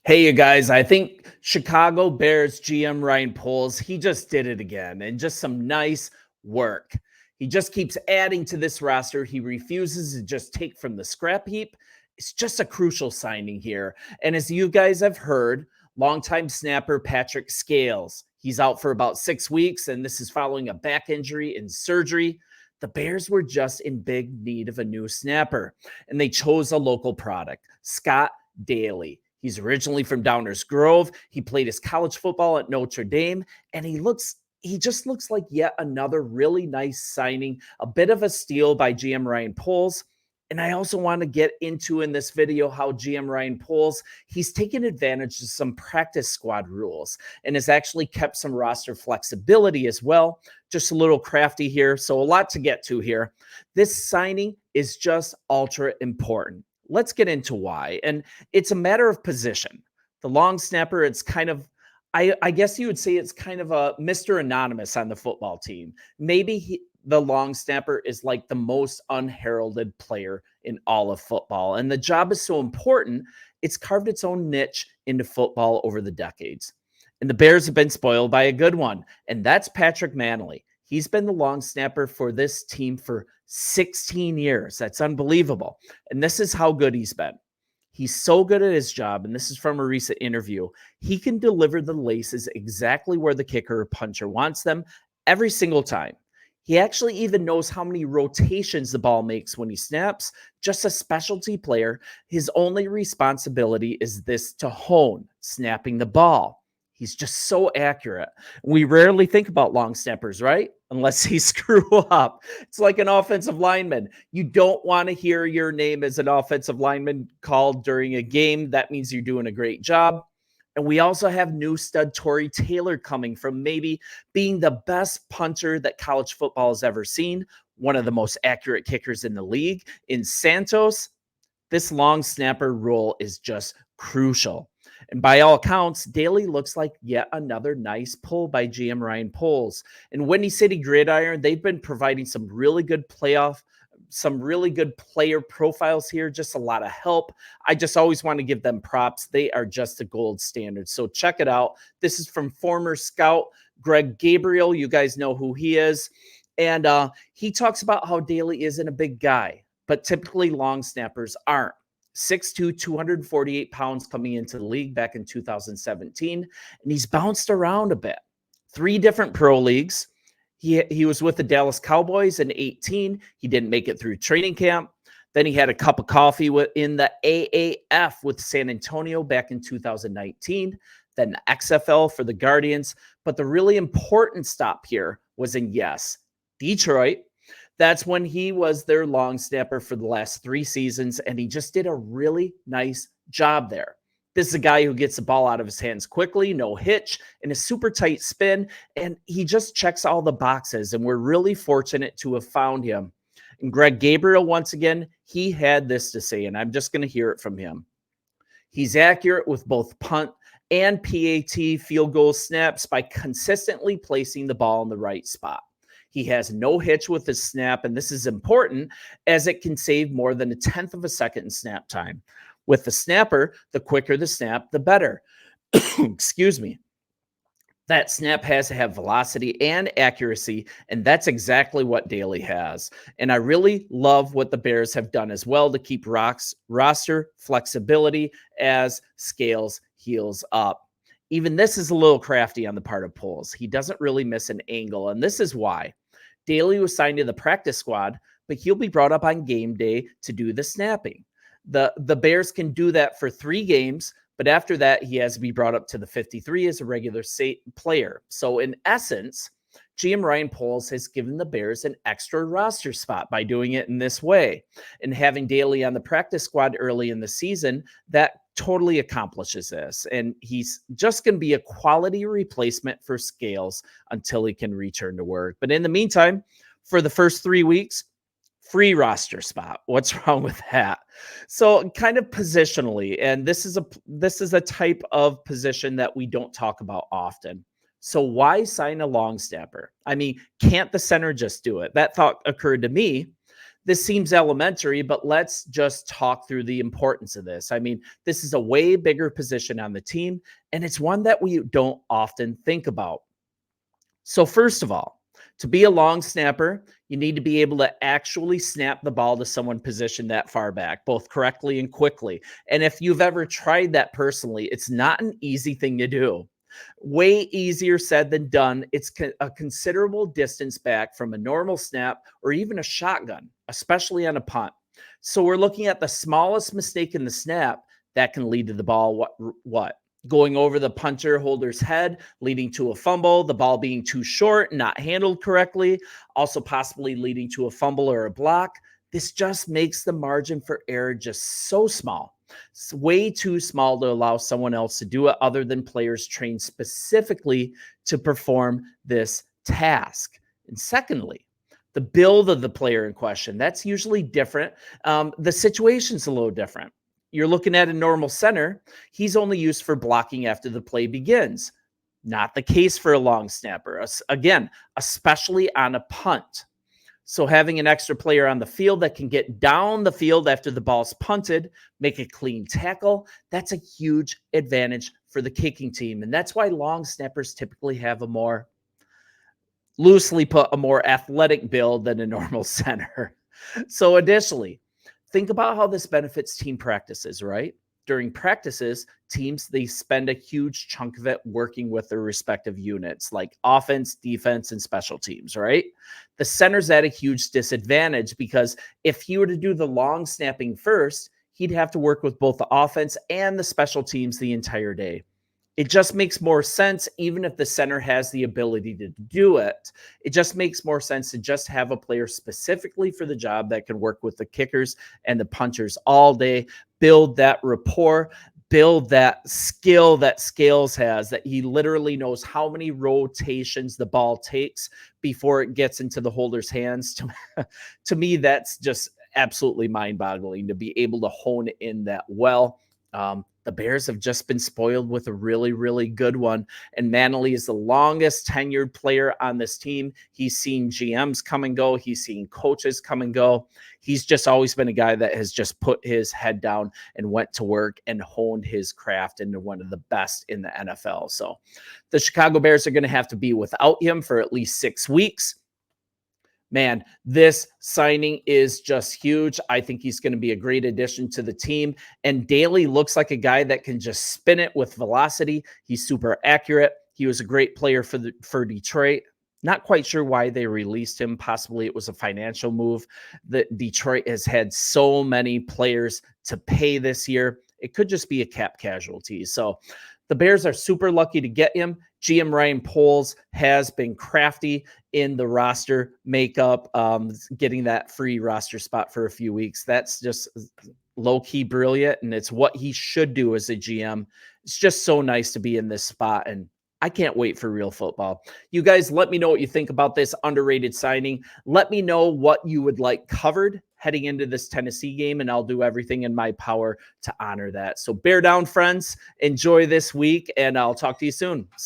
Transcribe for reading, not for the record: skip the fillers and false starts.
Hey, you guys, I think Chicago Bears GM Ryan Poles, he just did it again and just some nice work. He just keeps adding to this roster. He refuses to just take from the scrap heap. It's just a crucial signing here. And as you guys have heard, longtime snapper Patrick Scales, he's out for about 6 weeks, and this is following a back injury and surgery. The Bears were just in big need of a new snapper, and they chose a local product, Scott Daly. He's originally from Downers Grove. He played his college football at Notre Dame, and he just looks like yet another really nice signing, a bit of a steal by GM Ryan Poles. And I also want to get into in this video how GM Ryan Poles, he's taken advantage of some practice squad rules and has actually kept some roster flexibility as well. Just a little crafty here. So a lot to get to here. This signing is just ultra important. Let's get into why. And it's a matter of position. The long snapper, it's kind of, I guess you would say it's kind of a Mr. Anonymous on the football team. Maybe the long snapper is like the most unheralded player in all of football. And the job is so important, it's carved its own niche into football over the decades. And the Bears have been spoiled by a good one, and that's Patrick Manley. He's been the long snapper for this team for 16 years. That's unbelievable. And this is how good he's been. He's so good at his job, and this is from a recent interview. He can deliver the laces exactly where the kicker or puncher wants them every single time. He actually even knows how many rotations the ball makes when he snaps. Just a specialty player. His only responsibility is this to hone, snapping the ball. He's just so accurate. We rarely think about long snappers, right? Unless he screw up. It's like an offensive lineman. You don't want to hear your name as an offensive lineman called during a game. That means you're doing a great job. And we also have new stud Tory Taylor coming from maybe being the best punter that college football has ever seen, one of the most accurate kickers in the league. In Santos, this long snapper role is just crucial. And by all accounts, Daly looks like yet another nice pull by GM Ryan Poles. And Windy City Gridiron, they've been providing some really good player profiles here, just a lot of help. I just always want to give them props. They are just a gold standard. So check it out. This is from former scout Greg Gabriel. You guys know who he is. And he talks about how Daly isn't a big guy, but typically long snappers aren't. 6'2", 248 pounds coming into the league back in 2017. And he's bounced around a bit. 3 different pro leagues. He was with the Dallas Cowboys in 2018. He didn't make it through training camp. Then he had a cup of coffee in the AAF with San Antonio back in 2019. Then the XFL for the Guardians. But the really important stop here was in, yes, Detroit. That's when he was their long snapper for the last 3 seasons, and he just did a really nice job there. This is a guy who gets the ball out of his hands quickly, no hitch, and a super tight spin, and he just checks all the boxes, and we're really fortunate to have found him. And Greg Gabriel, once again, he had this to say, and I'm just going to hear it from him. He's accurate with both punt and PAT field goal snaps by consistently placing the ball in the right spot. He has no hitch with his snap, and this is important as it can save more than 1/10 of a second in snap time. With the snapper, the quicker the snap, the better. Excuse me. That snap has to have velocity and accuracy, and that's exactly what Daly has. And I really love what the Bears have done as well to keep roster flexibility as Scales heals up. Even this is a little crafty on the part of Poles. He doesn't really miss an angle, and this is why. Daly was signed to the practice squad, but he'll be brought up on game day to do the snapping. The Bears can do that for 3 games, but after that, he has to be brought up to the 53 as a regular player. So in essence, GM Ryan Poles has given the Bears an extra roster spot by doing it in this way. And having Daly on the practice squad early in the season, that totally accomplishes this. And he's just going to be a quality replacement for Scales until he can return to work. But in the meantime, for the first 3 weeks, free roster spot. What's wrong with that? So kind of positionally, and this is a type of position that we don't talk about often. So why sign a long snapper? I mean, can't the center just do it? That thought occurred to me. This seems elementary, but let's just talk through the importance of this. I mean, this is a way bigger position on the team, and it's one that we don't often think about. So, first of all, to be a long snapper, you need to be able to actually snap the ball to someone positioned that far back, both correctly and quickly. And if you've ever tried that personally, it's not an easy thing to do. Way easier said than done. It's a considerable distance back from a normal snap or even a shotgun, especially on a punt. So we're looking at the smallest mistake in the snap that can lead to the ball what? Going over the punter holder's head, leading to a fumble, the ball being too short, not handled correctly, also possibly leading to a fumble or a block. This just makes the margin for error just so small. It's way too small to allow someone else to do it other than players trained specifically to perform this task. And secondly, the build of the player in question, that's usually different. The situation's a little different. You're looking at a normal center, he's only used for blocking after the play begins. Not the case for a long snapper. Again, especially on a punt. So having an extra player on the field that can get down the field after the ball's punted, make a clean tackle, that's a huge advantage for the kicking team. And that's why long snappers typically have a more, loosely put, a more athletic build than a normal center. So additionally, think about how this benefits team practices, right? During practices, teams, they spend a huge chunk of it working with their respective units like offense, defense, and special teams, right? The center's at a huge disadvantage because if he were to do the long snapping first, he'd have to work with both the offense and the special teams the entire day. It just makes more sense, even if the center has the ability to do it. It just makes more sense to just have a player specifically for the job that can work with the kickers and the punchers all day, build that rapport, build that skill that Scales has, that he literally knows how many rotations the ball takes before it gets into the holder's hands. To me, that's just absolutely mind-boggling to be able to hone in that well. The Bears have just been spoiled with a really, really good one. And Manley is the longest tenured player on this team. He's seen GMs come and go. He's seen coaches come and go. He's just always been a guy that has just put his head down and went to work and honed his craft into one of the best in the NFL. So the Chicago Bears are going to have to be without him for at least 6 weeks. Man, this signing is just huge. I think he's going to be a great addition to the team. And Daly looks like a guy that can just spin it with velocity. He's super accurate. He was a great player for Detroit. Not quite sure why they released him. Possibly it was a financial move. That Detroit has had so many players to pay this year. It could just be a cap casualty. So the Bears are super lucky to get him. GM Ryan Poles has been crafty in the roster makeup, getting that free roster spot for a few weeks. That's just low-key brilliant, and it's what he should do as a GM. It's just so nice to be in this spot, and I can't wait for real football. You guys, let me know what you think about this underrated signing. Let me know what you would like covered heading into this Tennessee game, and I'll do everything in my power to honor that. So bear down, friends. Enjoy this week, and I'll talk to you soon. See you.